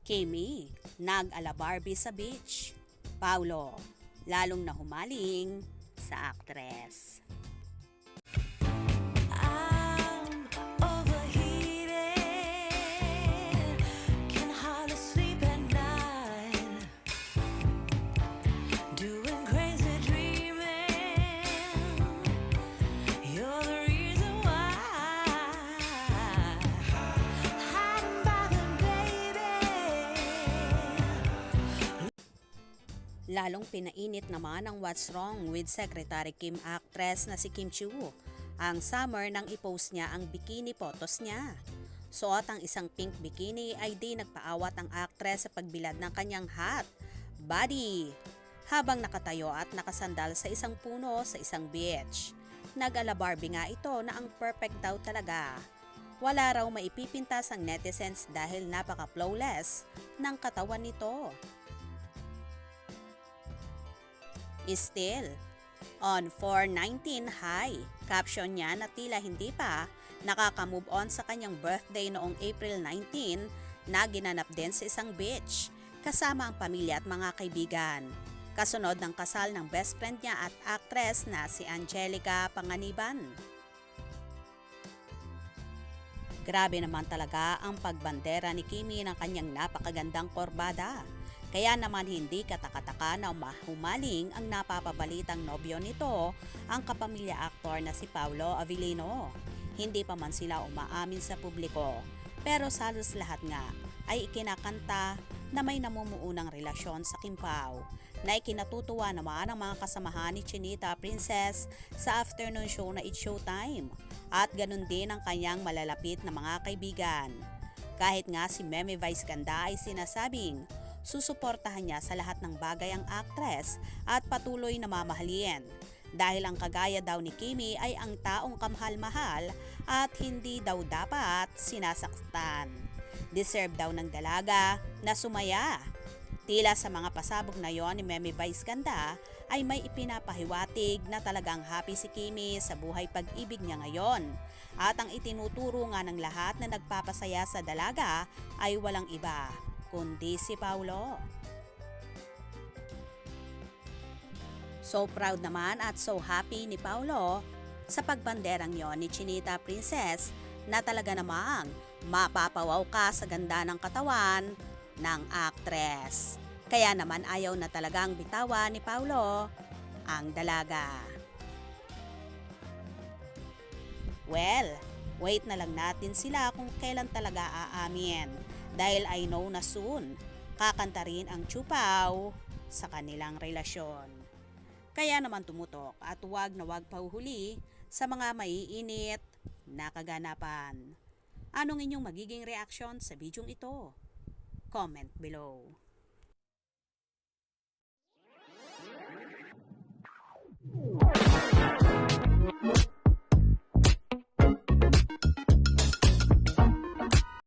Kimi, nag-alabarbi sa beach. Paulo, lalong nahumaling sa aktres. I'm overheated, can hardly sleep at night, doing crazy dreaming. You're the reason why. Hiding by the baby. Lalong pinainit naman ang What's Wrong with Secretary Kim actress na si Kim Chiu. Ang summer nang i-post niya ang bikini photos niya. Suot ang isang pink bikini ay di nagpaawat ang actress sa pagbilad ng kanyang hot body habang nakatayo at nakasandal sa isang puno sa isang beach. Nag-alabarbi nga ito na ang perfect daw talaga. Wala raw maipipintas ang netizens dahil napaka-flawless ng katawan nito. Still, on 419 high, caption niya na tila hindi pa nakaka-move on sa kanyang birthday noong April 19 na ginanap din sa isang beach kasama ang pamilya at mga kaibigan. Kasunod ng kasal ng best friend niya at actress na si Angelica Panganiban. Grabe naman talaga ang pagbandera ni Kimi ng kanyang napakagandang korbada. Kaya naman hindi katakataka na mahumaling ang napapabalitang nobyo nito ang kapamilya aktor na si Paulo Avellino. Hindi pa man sila umaamin sa publiko, pero salos lahat nga ay ikinakanta na may namumuunang relasyon sa Kim Pao na ikinatutuwa naman ang mga kasamahan ni Chinita Princess sa afternoon show na It's Showtime at ganun din ang kanyang malalapit na mga kaibigan. Kahit nga si Meme Vice Ganda ay sinasabing susuportahan niya sa lahat ng bagay ang actress at patuloy na mamahalin dahil ang kagaya daw ni Kimi ay ang taong kamahal-mahal at hindi daw dapat sinasaktan. Deserve daw ng dalaga na sumaya. Tila sa mga pasabog na yon ni Meme Vice Ganda ay may ipinapahiwatig na talagang happy si Kimi sa buhay pag-ibig niya ngayon. At ang itinuturo nga ng lahat na nagpapasaya sa dalaga ay walang iba kundi si Paulo. So proud naman at so happy ni Paulo sa pagbanderang yon ni Chinita Princess na talaga namang mapapawaw ka sa ganda ng katawan ng actress. Kaya naman ayaw na talagang bitawan ni Paulo ang dalaga. Well, wait na lang natin sila kung kailan talaga aamin. Dahil I know na soon, kakanta rin ang Chupao sa kanilang relasyon. Kaya naman tumutok at huwag na huwag pahuhuli sa mga maiinit na kaganapan. Anong inyong magiging reaksyon sa bidyong ito? Comment below.